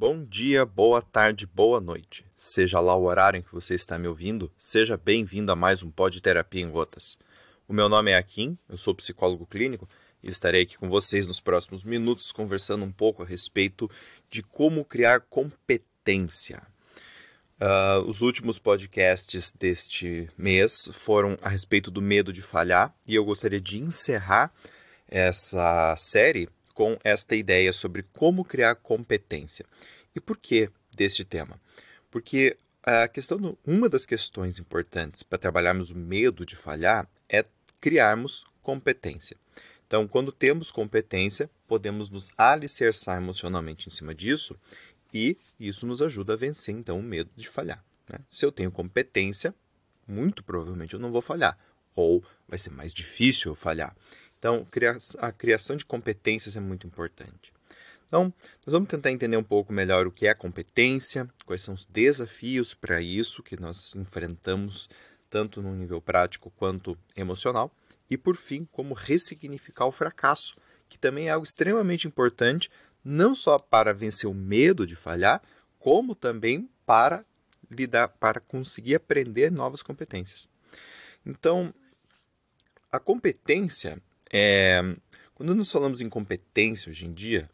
Bom dia, boa tarde, boa noite. Seja lá o horário em que você está me ouvindo, seja bem-vindo a mais um Pod Terapia em Gotas. O meu nome é Akin, eu sou psicólogo clínico e estarei aqui com vocês nos próximos minutos conversando um pouco a respeito de como criar competência. Os últimos podcasts deste mês foram a respeito do medo de falhar e eu gostaria de encerrar essa série com esta ideia sobre como criar competência. E por que deste tema? Porque uma das questões importantes para trabalharmos o medo de falhar é criarmos competência. Então, quando temos competência, podemos nos alicerçar emocionalmente em cima disso e isso nos ajuda a vencer, então, o medo de falhar, né? Se eu tenho competência, muito provavelmente eu não vou falhar, ou vai ser mais difícil eu falhar. Então, a criação de competências é muito importante. Então, nós vamos tentar entender um pouco melhor o que é competência, quais são os desafios para isso que nós enfrentamos, tanto no nível prático quanto emocional, e, por fim, como ressignificar o fracasso, que também é algo extremamente importante, não só para vencer o medo de falhar, como também para conseguir aprender novas competências. Então, a competência, quando nós falamos em competência hoje em dia,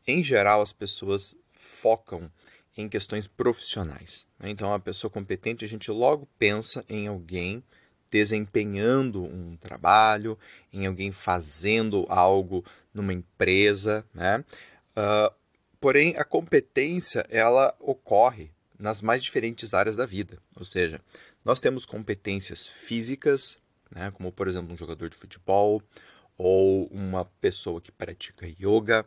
em geral as pessoas focam em questões profissionais, né? Então, a pessoa competente, a gente logo pensa em alguém desempenhando um trabalho, em alguém fazendo algo numa empresa, né? Porém, a competência, ela ocorre nas mais diferentes áreas da vida. Ou seja, nós temos competências físicas, né, como, por exemplo, um jogador de futebol ou uma pessoa que pratica yoga.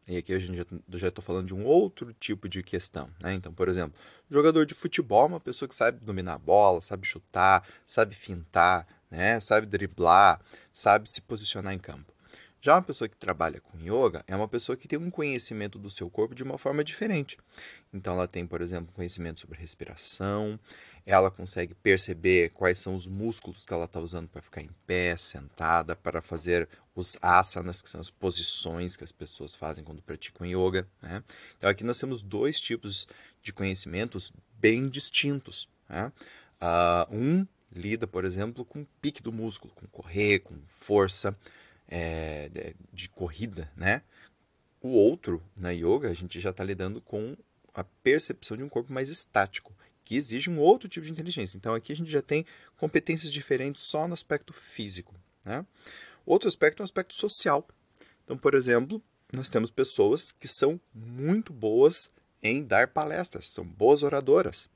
E aqui a gente já estou falando de um outro tipo de questão, né? Então, por exemplo, jogador de futebol é uma pessoa que sabe dominar a bola, sabe chutar, sabe fintar, né? Sabe driblar, sabe se posicionar em campo. Já uma pessoa que trabalha com yoga é uma pessoa que tem um conhecimento do seu corpo de uma forma diferente. Então ela tem, por exemplo, conhecimento sobre respiração, ela consegue perceber quais são os músculos que ela está usando para ficar em pé, sentada, para fazer os asanas, que são as posições que as pessoas fazem quando praticam yoga, né? Então aqui nós temos dois tipos de conhecimentos bem distintos, né? Um lida, por exemplo, com o pique do músculo, com correr, com força, de corrida, né? O outro, na yoga, a gente já está lidando com a percepção de um corpo mais estático, que exige um outro tipo de inteligência. Então, aqui a gente já tem competências diferentes só no aspecto físico, né? Outro aspecto é o aspecto social. Então, por exemplo, nós temos pessoas que são muito boas em dar palestras, são boas oradoras.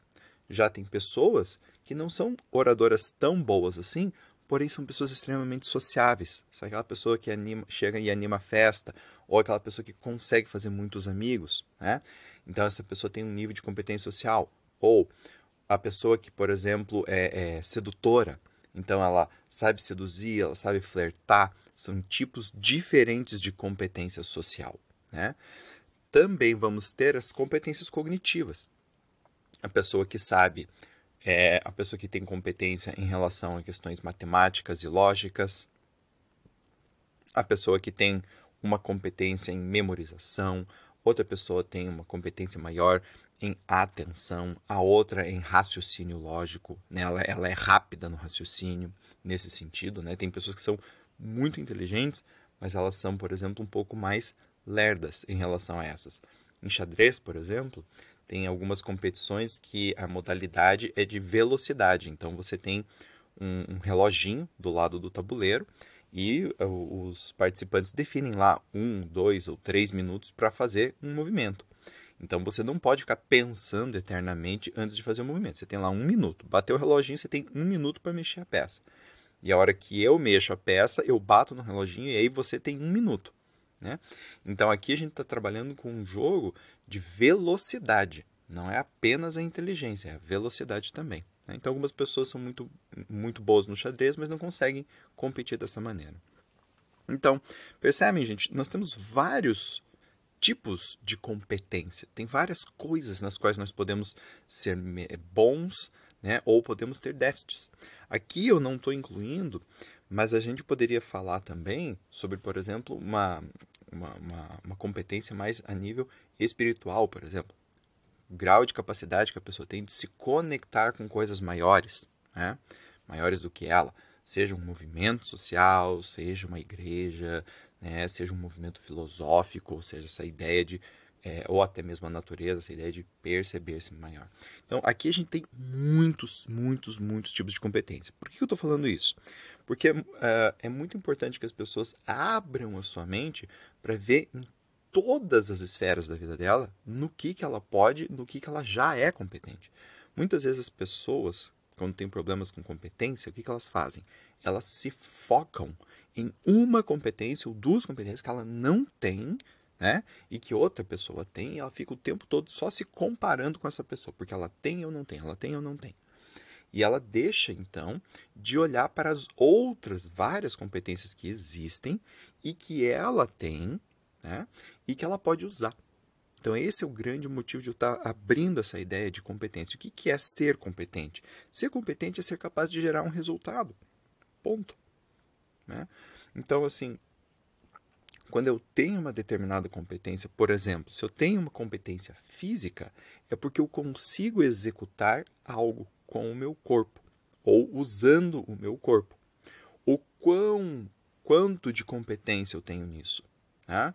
Já tem pessoas que não são oradoras tão boas assim, porém são pessoas extremamente sociáveis. Sabe aquela pessoa que chega e anima a festa, ou aquela pessoa que consegue fazer muitos amigos, né? Então essa pessoa tem um nível de competência social. Ou a pessoa que, por exemplo, é sedutora, então ela sabe seduzir, ela sabe flertar, são tipos diferentes de competência social, né? Também vamos ter as competências cognitivas. A pessoa que sabe, a pessoa que tem competência em relação a questões matemáticas e lógicas, a pessoa que tem uma competência em memorização, outra pessoa tem uma competência maior em atenção, a outra em raciocínio lógico, né? Ela é rápida no raciocínio, nesse sentido, né? Tem pessoas que são muito inteligentes, mas elas são, por exemplo, um pouco mais lerdas em relação a essas. Em xadrez, por exemplo, tem algumas competições que a modalidade é de velocidade. Então, você tem um reloginho do lado do tabuleiro e os participantes definem lá 1, 2 ou 3 minutos para fazer um movimento. Então, você não pode ficar pensando eternamente antes de fazer o movimento. Você tem lá 1 minuto. Bateu o reloginho, você tem 1 minuto para mexer a peça. E a hora que eu mexo a peça, eu bato no reloginho e aí você tem 1 minuto, né? Então aqui a gente está trabalhando com um jogo de velocidade. Não é apenas a inteligência, é a velocidade também, né? Então algumas pessoas são muito, muito boas no xadrez, mas não conseguem competir dessa maneira. Então, percebem, gente, nós temos vários tipos de competência. Tem várias coisas nas quais nós podemos ser bons, né, ou podemos ter déficits. Aqui eu não estou incluindo, mas a gente poderia falar também sobre, por exemplo, uma competência mais a nível espiritual, por exemplo. o grau de capacidade que a pessoa tem de se conectar com coisas maiores, né? Maiores do que ela, seja um movimento social, seja uma igreja, né? Seja um movimento filosófico, ou seja, essa ideia de, ou até mesmo a natureza, essa ideia de perceber-se maior. Então, aqui a gente tem muitos tipos de competência. Por que eu estou falando isso? Porque é muito importante que as pessoas abram a sua mente para ver em todas as esferas da vida dela no que ela pode, no que ela já é competente. Muitas vezes as pessoas, quando têm problemas com competência, o que elas fazem? Elas se focam em uma competência ou duas competências que ela não tem, né? E que outra pessoa tem, e ela fica o tempo todo só se comparando com essa pessoa, porque ela tem ou não tem, ela tem ou não tem. E ela deixa, então, de olhar para as outras várias competências que existem e que ela tem, né? E que ela pode usar. Então, esse é o grande motivo de eu estar abrindo essa ideia de competência. O que é ser competente? Ser competente é ser capaz de gerar um resultado. Ponto. Né? Então, assim, quando eu tenho uma determinada competência, por exemplo, se eu tenho uma competência física, é porque eu consigo executar algo com o meu corpo, ou usando o meu corpo. O quanto de competência eu tenho nisso? Né?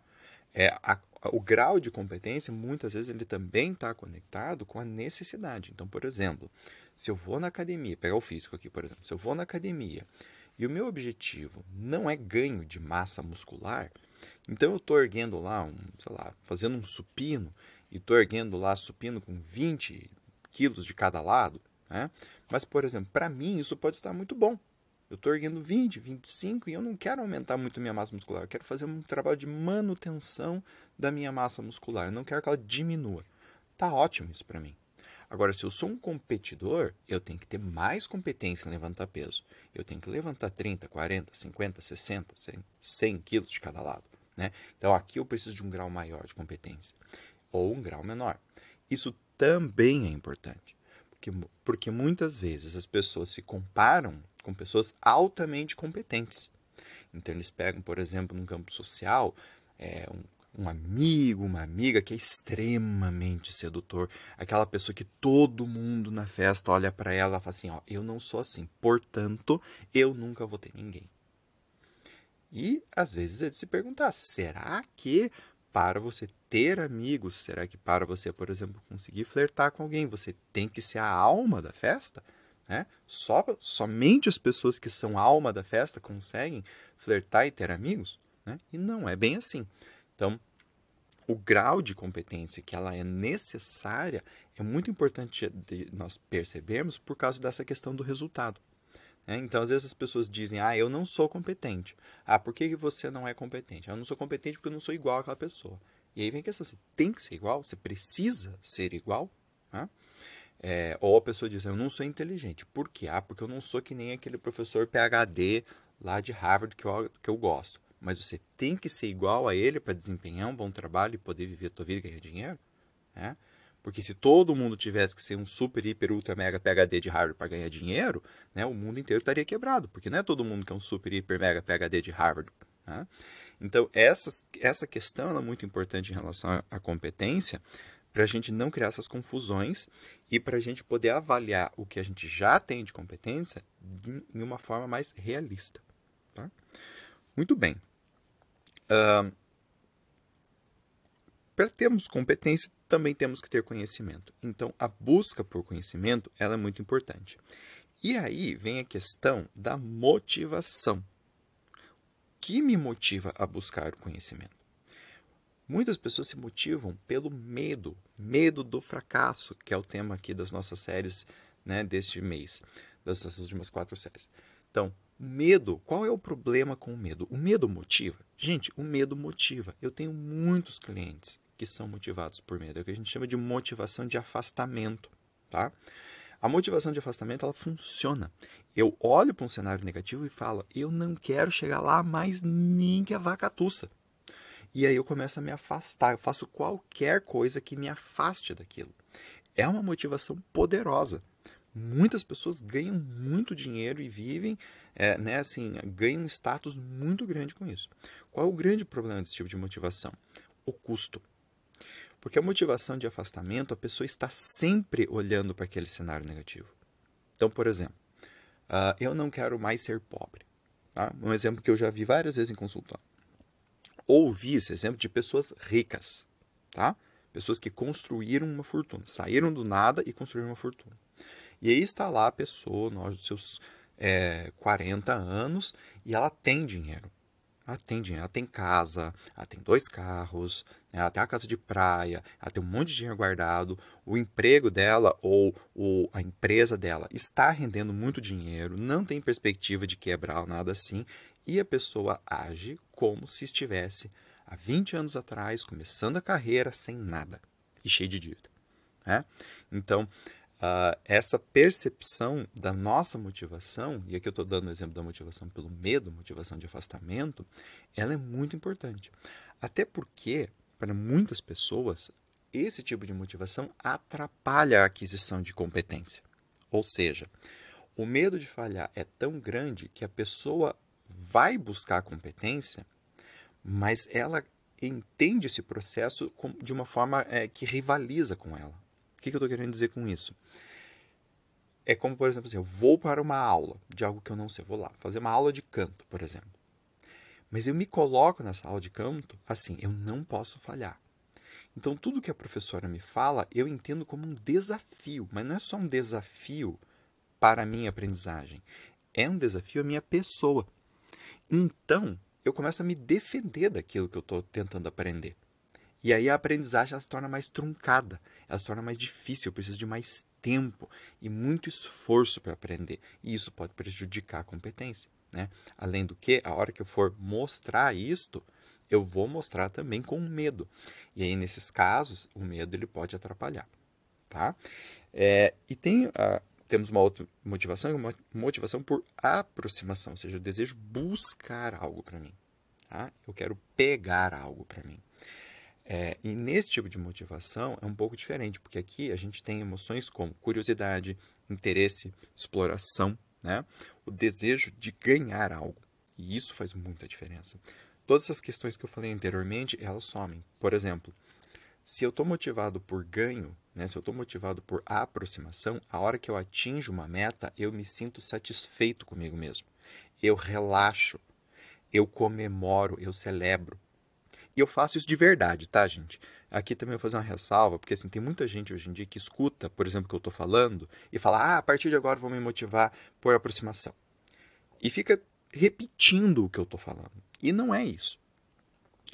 O grau de competência, muitas vezes, ele também está conectado com a necessidade. Então, por exemplo, se eu vou na academia, pegar o físico aqui, por exemplo, se eu vou na academia e o meu objetivo não é ganho de massa muscular, então eu estou erguendo lá, fazendo um supino, e estou erguendo lá supino com 20 quilos de cada lado, né? Mas, por exemplo, para mim isso pode estar muito bom. Eu estou erguendo 20, 25 e eu não quero aumentar muito a minha massa muscular. Eu quero fazer um trabalho de manutenção da minha massa muscular. Eu não quero que ela diminua. Tá ótimo isso para mim. Agora, se eu sou um competidor, eu tenho que ter mais competência em levantar peso. Eu tenho que levantar 30, 40, 50, 60, 100 quilos de cada lado. Né? Então, aqui eu preciso de um grau maior de competência. Ou um grau menor. Isso também é importante. Porque muitas vezes as pessoas se comparam com pessoas altamente competentes. Então, eles pegam, por exemplo, no campo social, um amigo, uma amiga que é extremamente sedutor. Aquela pessoa que todo mundo na festa olha para ela e fala assim, ó, eu não sou assim, portanto, eu nunca vou ter ninguém. E, às vezes, é de se perguntar, será que para você ter amigos, será que para você, por exemplo, conseguir flertar com alguém, você tem que ser a alma da festa? Né? Somente as pessoas que são alma da festa conseguem flertar e ter amigos? Né? E não é bem assim. Então, o grau de competência que ela é necessária é muito importante de nós percebermos por causa dessa questão do resultado. Então, às vezes as pessoas dizem, eu não sou competente. Por que você não é competente? Eu não sou competente porque eu não sou igual àquela pessoa. E aí vem a questão, você tem que ser igual? Você precisa ser igual? Ou a pessoa diz, eu não sou inteligente. Por quê? Porque eu não sou que nem aquele professor PhD lá de Harvard que eu gosto. Mas você tem que ser igual a ele para desempenhar um bom trabalho e poder viver a tua vida e ganhar dinheiro? Né? Porque se todo mundo tivesse que ser um super, hiper, ultra, mega PhD de Harvard para ganhar dinheiro, né, o mundo inteiro estaria quebrado. Porque não é todo mundo que é um super, hiper, mega PhD de Harvard. Né? Então, essa questão é muito importante em relação à competência, para a gente não criar essas confusões e para a gente poder avaliar o que a gente já tem de competência em uma forma mais realista. Tá? Muito bem. Para termos competência, também temos que ter conhecimento. Então, a busca por conhecimento ela é muito importante. E aí vem a questão da motivação. O que me motiva a buscar o conhecimento? Muitas pessoas se motivam pelo medo do fracasso, que é o tema aqui das nossas séries, né, deste mês, das nossas últimas 4 séries. Então, medo, qual é o problema com o medo? O medo motiva? Gente, o medo motiva. Eu tenho muitos clientes que são motivados por medo. É o que a gente chama de motivação de afastamento, tá? A motivação de afastamento, ela funciona. Eu olho para um cenário negativo e falo, eu não quero chegar lá mais nem que a vaca tussa. E aí eu começo a me afastar, eu faço qualquer coisa que me afaste daquilo. É uma motivação poderosa. Muitas pessoas ganham muito dinheiro e vivem, ganham um status muito grande com isso. Qual é o grande problema desse tipo de motivação? O custo. Porque a motivação de afastamento, a pessoa está sempre olhando para aquele cenário negativo. Então, por exemplo, eu não quero mais ser pobre. Tá? Um exemplo que eu já vi várias vezes em consultório. Ouvi esse exemplo de pessoas ricas, tá? Pessoas que construíram uma fortuna, saíram do nada e construíram uma fortuna. E aí está lá a pessoa, nós, seus 40 anos, e ela tem dinheiro. Ela tem dinheiro, ela tem casa, ela tem 2 carros, ela tem a casa de praia, ela tem um monte de dinheiro guardado, o emprego dela ou a empresa dela está rendendo muito dinheiro, não tem perspectiva de quebrar ou nada assim, e a pessoa age como se estivesse há 20 anos atrás, começando a carreira sem nada e cheio de dívida. Né? Então, essa percepção da nossa motivação, e aqui eu estou dando o exemplo da motivação pelo medo, motivação de afastamento, ela é muito importante. Até porque, para muitas pessoas, esse tipo de motivação atrapalha a aquisição de competência. Ou seja, o medo de falhar é tão grande que a pessoa vai buscar a competência, mas ela entende esse processo de uma forma que rivaliza com ela. O que eu estou querendo dizer com isso? É como, por exemplo, assim, eu vou para uma aula de algo que eu não sei. Eu vou lá fazer uma aula de canto, por exemplo. Mas eu me coloco nessa aula de canto assim, eu não posso falhar. Então, tudo que a professora me fala, eu entendo como um desafio. Mas não é só um desafio para a minha aprendizagem. É um desafio à minha pessoa. Então, eu começo a me defender daquilo que eu estou tentando aprender. E aí a aprendizagem ela se torna mais truncada, ela se torna mais difícil, eu preciso de mais tempo e muito esforço para aprender. E isso pode prejudicar a competência. Né? Além do que, a hora que eu for mostrar isto, eu vou mostrar também com medo. E aí, nesses casos, o medo ele pode atrapalhar. Tá? E temos uma outra motivação, uma motivação por aproximação, ou seja, eu desejo buscar algo para mim. Tá? Eu quero pegar algo para mim. E nesse tipo de motivação é um pouco diferente, porque aqui a gente tem emoções como curiosidade, interesse, exploração, né? O desejo de ganhar algo. E isso faz muita diferença. Todas essas questões que eu falei anteriormente, elas somem. Por exemplo, se eu estou motivado por ganho, né? Se eu estou motivado por aproximação, a hora que eu atinjo uma meta, eu me sinto satisfeito comigo mesmo. Eu relaxo, eu comemoro, eu celebro. E eu faço isso de verdade, tá, gente? Aqui também eu vou fazer uma ressalva, porque assim, tem muita gente hoje em dia que escuta, por exemplo, o que eu estou falando, e fala, a partir de agora eu vou me motivar por aproximação. E fica repetindo o que eu estou falando. E não é isso.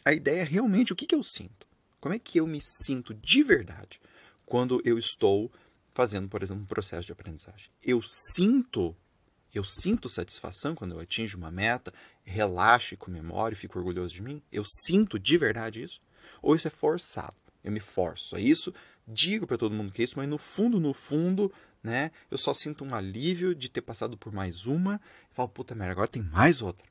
A ideia é realmente o que eu sinto. Como é que eu me sinto de verdade quando eu estou fazendo, por exemplo, um processo de aprendizagem? Eu sinto satisfação quando eu atinjo uma meta, relaxo e comemoro e fico orgulhoso de mim? Eu sinto de verdade isso? Ou isso é forçado? Eu me forço a isso, digo para todo mundo que é isso, mas no fundo, né, eu só sinto um alívio de ter passado por mais uma e falo, puta merda, agora tem mais outra.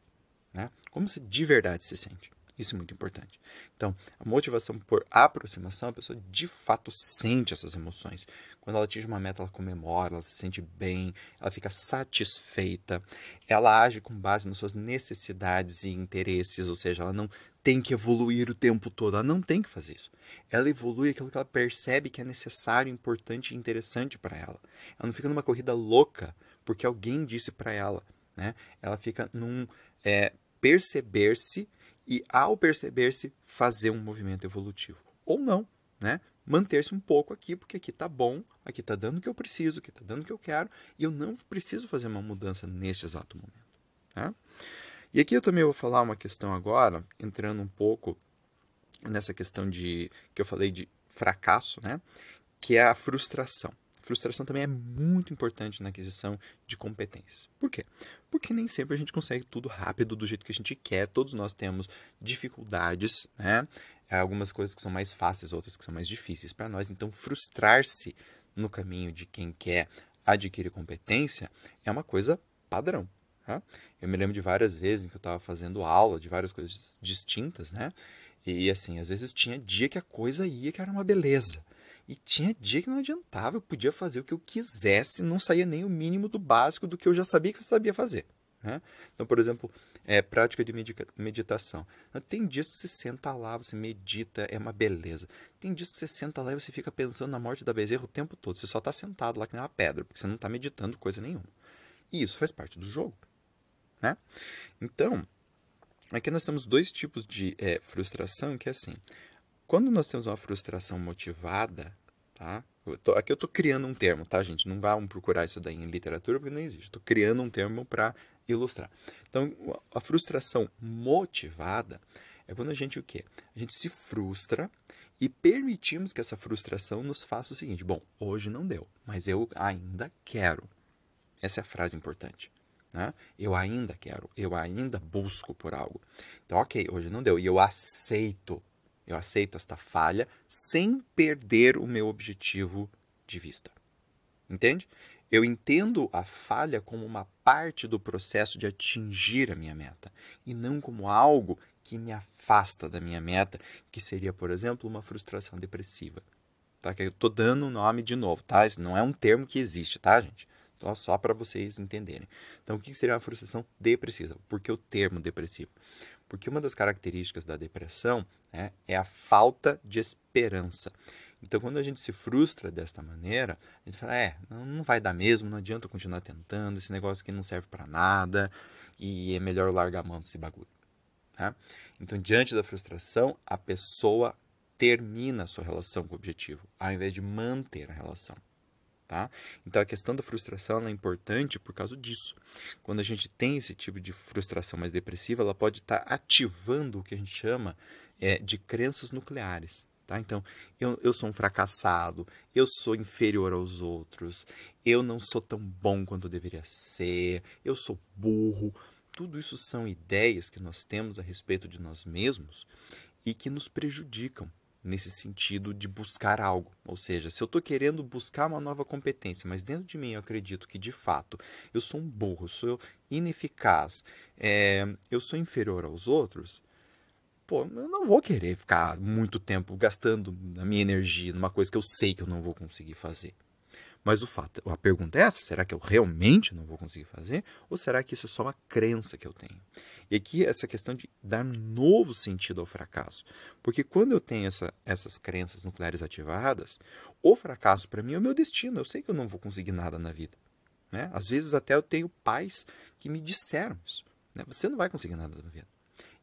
Né? Como você de verdade se sente? Isso é muito importante. Então, a motivação por aproximação, a pessoa de fato sente essas emoções. Quando ela atinge uma meta, ela comemora, ela se sente bem, ela fica satisfeita, ela age com base nas suas necessidades e interesses, ou seja, ela não tem que evoluir o tempo todo, ela não tem que fazer isso. Ela evolui aquilo que ela percebe que é necessário, importante e interessante para ela. Ela não fica numa corrida louca porque alguém disse para ela. Né? Ela fica num perceber-se e, ao perceber-se, fazer um movimento evolutivo. Ou não, né? Manter-se um pouco aqui, porque aqui está bom, aqui está dando o que eu preciso, aqui está dando o que eu quero, e eu não preciso fazer uma mudança neste exato momento. Né? E aqui eu também vou falar uma questão agora, entrando um pouco nessa questão que eu falei de fracasso, né? Que é a frustração. Frustração também é muito importante na aquisição de competências. Por quê? Porque nem sempre a gente consegue tudo rápido do jeito que a gente quer. Todos nós temos dificuldades, né? Algumas coisas que são mais fáceis, outras que são mais difíceis para nós. Então, frustrar-se no caminho de quem quer adquirir competência é uma coisa padrão. Tá? Eu me lembro de várias vezes em que eu estava fazendo aula de várias coisas distintas, né? E assim, às vezes tinha dia que a coisa ia que era uma beleza. E tinha dia que não adiantava, eu podia fazer o que eu quisesse, não saía nem o mínimo do básico do que eu já sabia que eu sabia fazer. Né? Então, por exemplo, prática de meditação. Tem dias que você senta lá, você medita, é uma beleza. Tem dias que você senta lá e você fica pensando na morte da Bezerra o tempo todo. Você só está sentado lá que nem uma pedra, porque você não está meditando coisa nenhuma. E isso faz parte do jogo, né? Então, aqui nós temos dois tipos de frustração, que é assim, quando nós temos uma frustração motivada, tá? Aqui eu estou criando um termo, tá, gente? Não vão procurar isso daí em literatura, porque não existe. Estou criando um termo para ilustrar. Então, a frustração motivada é quando a gente o quê? A gente se frustra e permitimos que essa frustração nos faça o seguinte: bom, hoje não deu, mas eu ainda quero. Essa é a frase importante. Né? Eu ainda quero, eu ainda busco por algo. Então, ok, hoje não deu, e eu aceito esta falha sem perder o meu objetivo de vista. Entende? Eu entendo a falha como uma parte do processo de atingir a minha meta e não como algo que me afasta da minha meta, que seria, por exemplo, uma frustração depressiva. Tá? Que eu estou dando o nome de novo, tá? Isso não é um termo que existe, tá, gente? Então, só para vocês entenderem. Então, o que seria uma frustração depressiva? Por que o termo depressivo? Porque uma das características da depressão, né, é a falta de esperança. Então, quando a gente se frustra desta maneira, a gente fala, não vai dar mesmo, não adianta eu continuar tentando, esse negócio aqui não serve para nada, e é melhor eu largar a mão desse bagulho. Tá? Então, diante da frustração, a pessoa termina a sua relação com o objetivo, ao invés de manter a relação. Tá? Então, a questão da frustração é importante por causa disso. Quando a gente tem esse tipo de frustração mais depressiva, ela pode estar ativando o que a gente chama de crenças nucleares. Tá? Então, eu sou um fracassado, eu sou inferior aos outros, eu não sou tão bom quanto eu deveria ser, eu sou burro. Tudo isso são ideias que nós temos a respeito de nós mesmos e que nos prejudicam nesse sentido de buscar algo. Ou seja, se eu estou querendo buscar uma nova competência, mas dentro de mim eu acredito que, de fato, eu sou um burro, eu sou ineficaz, eu sou inferior aos outros, eu não vou querer ficar muito tempo gastando a minha energia numa coisa que eu sei que eu não vou conseguir fazer. Mas a pergunta é essa, será que eu realmente não vou conseguir fazer? Ou será que isso é só uma crença que eu tenho? E aqui essa questão de dar um novo sentido ao fracasso. Porque quando eu tenho essas crenças nucleares ativadas, o fracasso para mim é o meu destino. Eu sei que eu não vou conseguir nada na vida. Né? Às vezes até eu tenho pais que me disseram isso. Né? Você não vai conseguir nada na vida.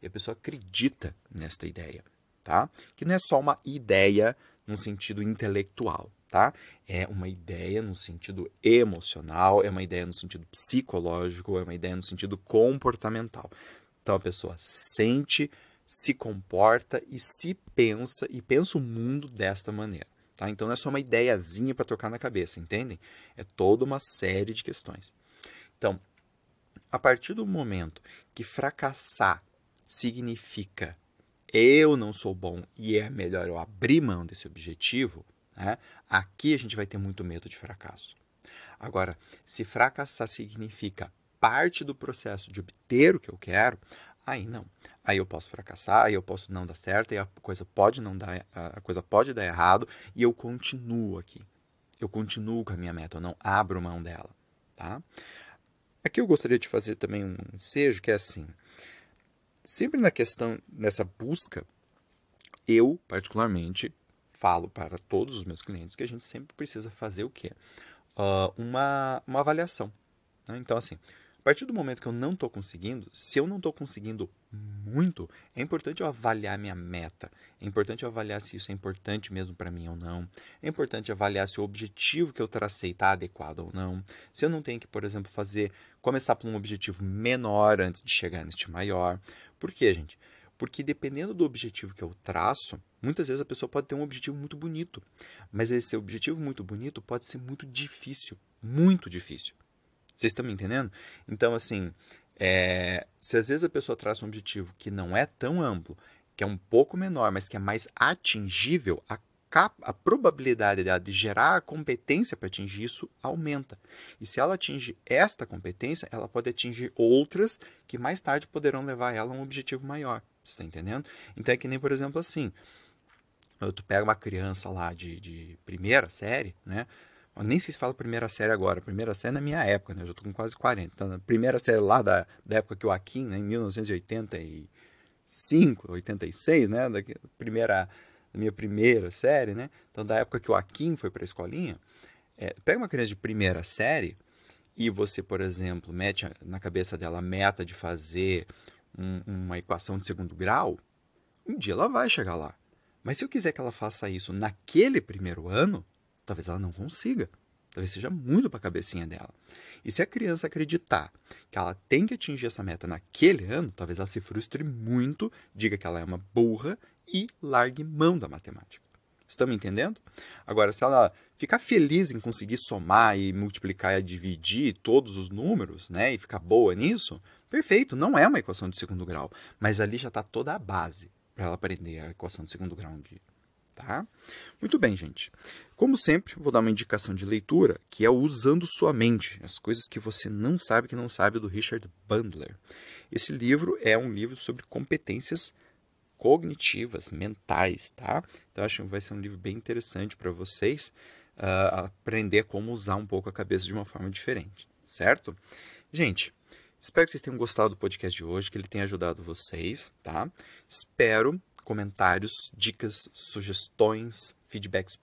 E a pessoa acredita nesta ideia. Tá? Que não é só uma ideia num sentido intelectual. Tá? É uma ideia no sentido emocional, é uma ideia no sentido psicológico, é uma ideia no sentido comportamental. Então a pessoa sente, se comporta e pensa o mundo desta maneira. Tá? Então não é só uma ideiazinha para tocar na cabeça, entendem? É toda uma série de questões. Então, a partir do momento que fracassar significa eu não sou bom e é melhor eu abrir mão desse objetivo, né? Aqui a gente vai ter muito medo de fracasso. Agora, se fracassar significa parte do processo de obter o que eu quero, aí não. Aí eu posso fracassar, aí eu posso não dar certo, aí a coisa pode dar errado e eu continuo aqui. Eu continuo com a minha meta, eu não abro mão dela. Tá? Aqui eu gostaria de fazer também um ensejo que é assim. Sempre nessa busca, eu, particularmente, falo para todos os meus clientes que a gente sempre precisa fazer o quê? Uma avaliação. Né? Então, assim, a partir do momento que eu não estou conseguindo, se eu não estou conseguindo muito, é importante eu avaliar minha meta. É importante eu avaliar se isso é importante mesmo para mim ou não. É importante avaliar se o objetivo que eu tracei está adequado ou não. Se eu não tenho que, por exemplo, começar por um objetivo menor antes de chegar neste maior. Por quê, gente? Porque dependendo do objetivo que eu traço, muitas vezes a pessoa pode ter um objetivo muito bonito. Mas esse objetivo muito bonito pode ser muito difícil. Muito difícil. Vocês estão me entendendo? Então, assim, se às vezes a pessoa traça um objetivo que não é tão amplo, que é um pouco menor, mas que é mais atingível, a probabilidade dela de gerar a competência para atingir isso aumenta. E se ela atinge esta competência, ela pode atingir outras que mais tarde poderão levar ela a um objetivo maior. Você está entendendo? Então é que nem, por exemplo, assim, tu pega uma criança lá de primeira série, né? Eu nem sei se fala primeira série agora. Primeira série na minha época, né? Eu já tô com quase 40. Então, a primeira série lá da época que o Akin, né, em 1985, 86, né? Da minha primeira série, né? Então, da época que o Akin foi para a escolinha, pega uma criança de primeira série e você, por exemplo, mete na cabeça dela a meta de fazer uma equação de segundo grau, um dia ela vai chegar lá. Mas se eu quiser que ela faça isso naquele primeiro ano, talvez ela não consiga. Talvez seja muito para a cabecinha dela. E se a criança acreditar que ela tem que atingir essa meta naquele ano, talvez ela se frustre muito, diga que ela é uma burra e largue mão da matemática. Estão me entendendo? Agora, se ela ficar feliz em conseguir somar e multiplicar e dividir todos os números, né, e ficar boa nisso, perfeito, não é uma equação de segundo grau, mas ali já está toda a base para ela aprender a equação de segundo grau um dia. Tá? Muito bem, gente. Como sempre, vou dar uma indicação de leitura, que é o Usando Sua Mente, as coisas que você não sabe, do Richard Bandler. Esse livro é um livro sobre competências cognitivas, mentais, tá? Então, acho que vai ser um livro bem interessante para vocês aprender como usar um pouco a cabeça de uma forma diferente, certo? Gente, espero que vocês tenham gostado do podcast de hoje, que ele tenha ajudado vocês, tá? Espero comentários, dicas, sugestões, feedbacks,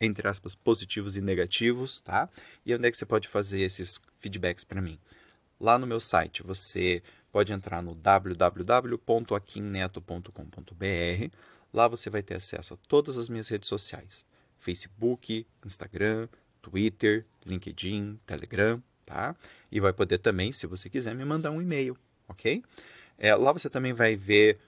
entre aspas, positivos e negativos, tá? E onde é que você pode fazer esses feedbacks para mim? Lá no meu site, você pode entrar no www.aquinneto.com.br. Lá você vai ter acesso a todas as minhas redes sociais. Facebook, Instagram, Twitter, LinkedIn, Telegram, tá? E vai poder também, se você quiser, me mandar um e-mail, ok? Lá você também vai ver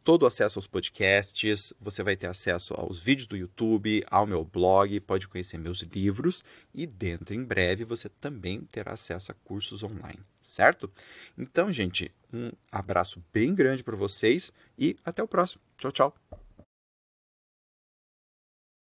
todo o acesso aos podcasts, você vai ter acesso aos vídeos do YouTube, ao meu blog, pode conhecer meus livros e dentro, em breve, você também terá acesso a cursos online, certo? Então, gente, um abraço bem grande para vocês e até o próximo. Tchau, tchau!